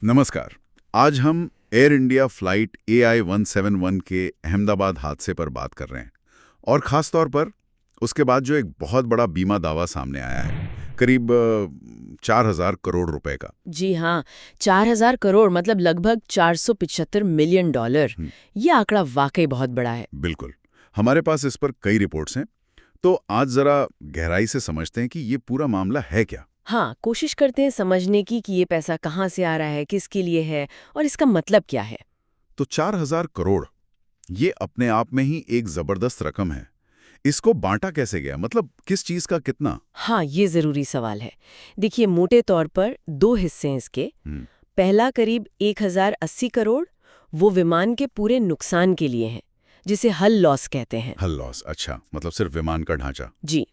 नमस्कार। आज हम एयर इंडिया फ्लाइट AI-171 के अहमदाबाद हादसे पर बात कर रहे हैं और ख़ास तौर पर उसके बाद जो एक बहुत बड़ा बीमा दावा सामने आया है, करीब 4,000 करोड़ रुपए का। जी हाँ, 4,000 करोड़ मतलब लगभग $475 मिलियन। हम्म, ये आंकड़ा वाकई बहुत बड़ा है। बिल्कुल। हमारे पास इस पर कई रिपोर्ट्स हैं, तो आज ज़रा गहराई से समझते हैं कि ये पूरा मामला है क्या। हाँ, कोशिश करते हैं समझने की कि ये पैसा कहाँ से आ रहा है, किसके लिए है और इसका मतलब क्या है। तो 4,000 करोड़, ये अपने आप में ही एक ज़बरदस्त रकम है। इसको बांटा कैसे गया, मतलब किस चीज़ का कितना? हाँ, ये ज़रूरी सवाल है। देखिए, मोटे तौर पर दो हिस्से हैं इसके। हम्म, पहला करीब 1,080 करोड़, वो विमान के पूरे नुकसान के लिए है, जिसे हल लॉस कहते हैं। हल लॉस, अच्छा, मतलब सिर्फ विमान का ढांचा। जी।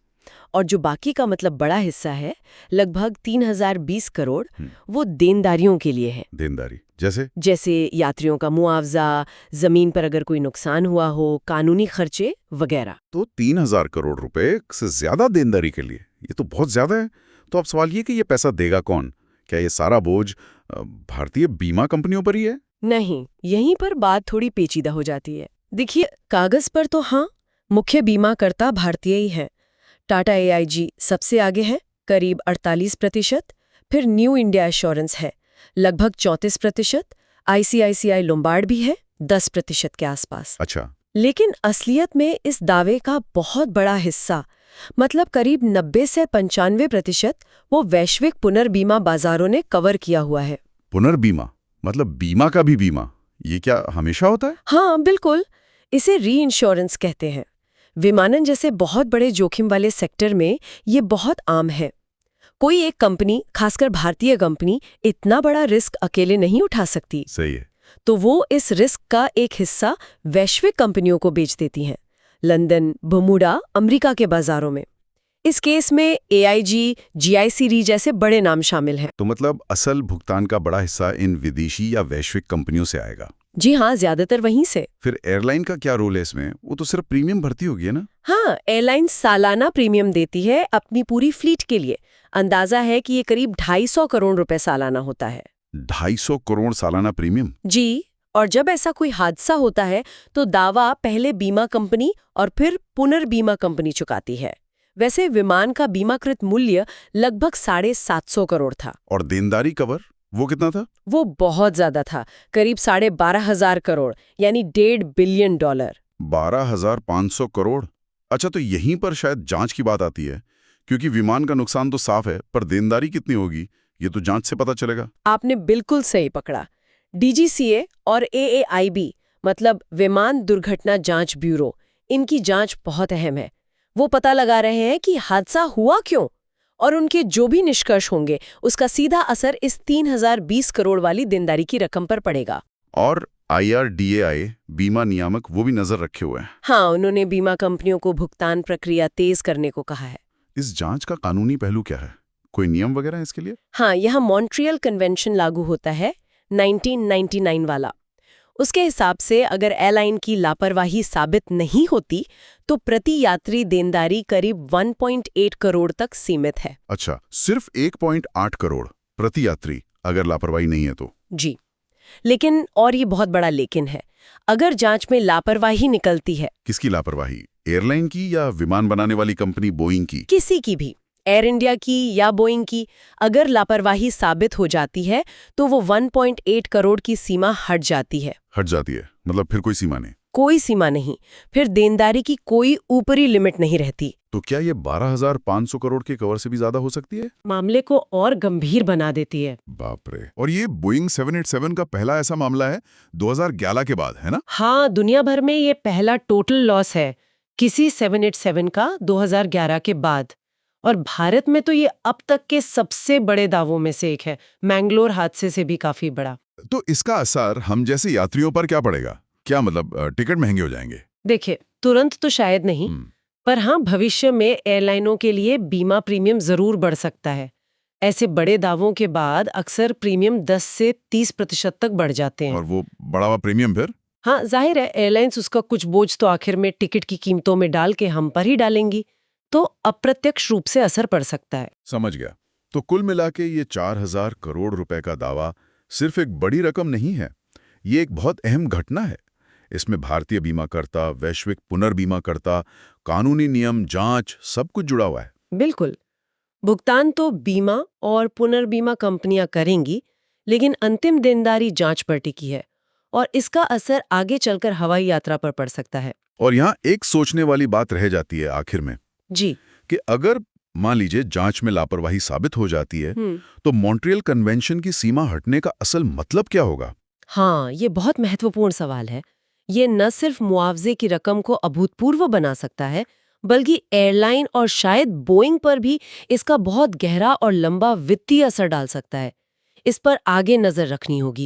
और जो बाकी का मतलब बड़ा हिस्सा है, लगभग 3,020 करोड़, वो देनदारियों के लिए है। देनदारी जैसे? जैसे यात्रियों का मुआवजा, जमीन पर अगर कोई नुकसान हुआ हो, कानूनी खर्चे वगैरह। तो 3,000 करोड़ रुपए से ज्यादा देनदारी के लिए, ये तो बहुत ज्यादा है। तो अब सवाल ये कि ये पैसा देगा कौन? क्या ये सारा बोझ भारतीय बीमा कंपनियों पर ही है? नहीं, यहीं पर बात थोड़ी पेचीदा हो जाती है। देखिए, कागज पर तो हाँ, मुख्य बीमाकर्ता भारतीय ही है। टाटा AIG सबसे आगे है, करीब 48%। फिर न्यू इंडिया एश्योरेंस है, लगभग 34%। ICICI लोम्बार्ड भी है, 10% के आसपास। अच्छा। लेकिन असलियत में इस दावे का बहुत बड़ा हिस्सा, मतलब करीब 90 से 95%, वो वैश्विक पुनर्बीमा बाजारों ने कवर किया हुआ है। पुनर्बीमा मतलब बीमा का भी बीमा? ये क्या हमेशा होता है? हाँ, बिल्कुल। इसे री इंश्योरेंस कहते हैं। विमानन जैसे बहुत बड़े जोखिम वाले सेक्टर में ये बहुत आम है। कोई एक कंपनी, खासकर भारतीय कंपनी, इतना बड़ा रिस्क अकेले नहीं उठा सकती, सही है। तो वो इस रिस्क का एक हिस्सा वैश्विक कंपनियों को बेच देती हैं, लंदन, बर्मुडा, अमेरिका के बाजारों में। इस केस में AIG, GIC री जैसे बड़े नाम शामिल हैं। तो मतलब असल भुगतान का बड़ा हिस्सा इन विदेशी या वैश्विक कंपनियों से आएगा? जी हाँ, ज्यादातर वहीं से। फिर एयरलाइन का क्या रोल है इसमें? वो तो सिर्फ प्रीमियम भरती होगी है ना? हाँ, एयरलाइन सालाना प्रीमियम देती है अपनी पूरी फ्लीट के लिए। अंदाजा है कि ये करीब 250 करोड़ रुपए सालाना होता है। 250 करोड़ सालाना प्रीमियम? जी। और जब ऐसा कोई हादसा होता है तो दावा पहले बीमा कंपनी और फिर पुनर्बीमा कंपनी चुकाती है। वैसे विमान का बीमाकृत मूल्य लगभग 750 करोड़ था। और देनदारी कवर वो कितना था? वो बहुत ज्यादा था, करीब 12,500 करोड़, यानी $1.5 बिलियन। 12,500 करोड़। अच्छा, तो यहीं पर शायद जांच की बात आती है, क्योंकि विमान का नुकसान तो साफ है, पर देनदारी कितनी होगी ये तो जांच से पता चलेगा। आपने बिल्कुल सही पकड़ा। DGCA और AAIB, मतलब विमान दुर्घटना जांच ब्यूरो, इनकी जांच बहुत अहम है। वो पता लगा रहे हैं कि हादसा हुआ क्यों, और उनके जो भी निष्कर्ष होंगे उसका सीधा असर इस 3,020 करोड़ वाली देनदारी की रकम पर पड़ेगा। और IRDAI बीमा नियामक वो भी नजर रखे हुए हैं। हाँ, उन्होंने बीमा कंपनियों को भुगतान प्रक्रिया तेज करने को कहा है। इस जांच का कानूनी पहलू क्या है? कोई नियम वगैरह है इसके लिए? हाँ, यहाँ मॉन्ट्रियल कन्वेंशन लागू होता है, 1999 वाला। उसके हिसाब से अगर एयरलाइन की लापरवाही साबित नहीं होती तो प्रति यात्री देनदारी करीब 1.8 करोड़ तक सीमित है। अच्छा, सिर्फ 1.8 करोड़ प्रति यात्री अगर लापरवाही नहीं है तो? जी। लेकिन, और ये बहुत बड़ा लेकिन है, अगर जांच में लापरवाही निकलती है, किसकी लापरवाही? एयरलाइन की या विमान बनाने वाली कंपनी बोइंग की? किसी की भी, एयर इंडिया की या बोइंग की, अगर लापरवाही साबित हो जाती है तो वो 1.8 करोड़ की सीमा हट जाती है। हट जाती है मतलब फिर कोई सीमा नहीं? कोई सीमा नहीं, फिर देनदारी की कोई ऊपरी लिमिट नहीं रहती। तो क्या ये 12,500 करोड़ के कवर से भी ज्यादा हो सकती है? मामले को और गंभीर बना देती है। बाप रे। और ये बोइंग 787 का पहला ऐसा मामला है 2011 के बाद, है ना? हाँ, दुनिया भर में ये पहला टोटल लॉस है किसी 787 का 2011 के बाद। और भारत में तो ये अब तक के सबसे बड़े दावों में से एक है, मैंगलोर हादसे से भी काफी बड़ा। तो इसका असर हम जैसे यात्रियों पर क्या पड़ेगा? क्या मतलब टिकट महंगे हो जाएंगे? देखिए, तुरंत तो शायद नहीं, पर हाँ, भविष्य में एयरलाइनों के लिए बीमा प्रीमियम जरूर बढ़ सकता है। ऐसे बड़े दावों के बाद अक्सर प्रीमियम 10 से 30% तक बढ़ जाते हैं। और वो बढ़ा हुआ प्रीमियम फिर? हाँ, जाहिर है एयरलाइंस उसका कुछ बोझ तो आखिर में टिकट की कीमतों में डाल के हम पर ही डालेंगी, तो अप्रत्यक्ष रूप से असर पड़ सकता है। समझ गया। तो कुल मिला के ये 4,000 करोड़ रुपए का दावा सिर्फ एक बड़ी रकम नहीं है, ये एक बहुत अहम घटना है। इसमें भारतीय बीमाकर्ता, वैश्विक पुनर्बीमाकर्ता, कानूनी नियम, जांच, सब कुछ जुड़ा हुआ है। बिल्कुल। भुगतान तो बीमा और पुनर्बीमा कंपनियां करेंगी, लेकिन अंतिम देनदारी जांच पर टिकी है और इसका असर आगे चलकर हवाई यात्रा पर पड़ सकता है। और यहाँ एक सोचने वाली बात रह जाती है आखिर में जी। कि अगर मान लीजिए जांच में लापरवाही साबित हो जाती है, तो मॉन्ट्रियल कन्वेंशन की सीमा हटने का असल मतलब क्या होगा? हाँ, ये बहुत महत्वपूर्ण सवाल है। ये न सिर्फ मुआवजे की रकम को अभूतपूर्व बना सकता है, बल्कि एयरलाइन और शायद बोइंग पर भी इसका बहुत गहरा और लंबा वित्तीय असर डाल सकता है। इस पर आगे नजर रखनी होगी।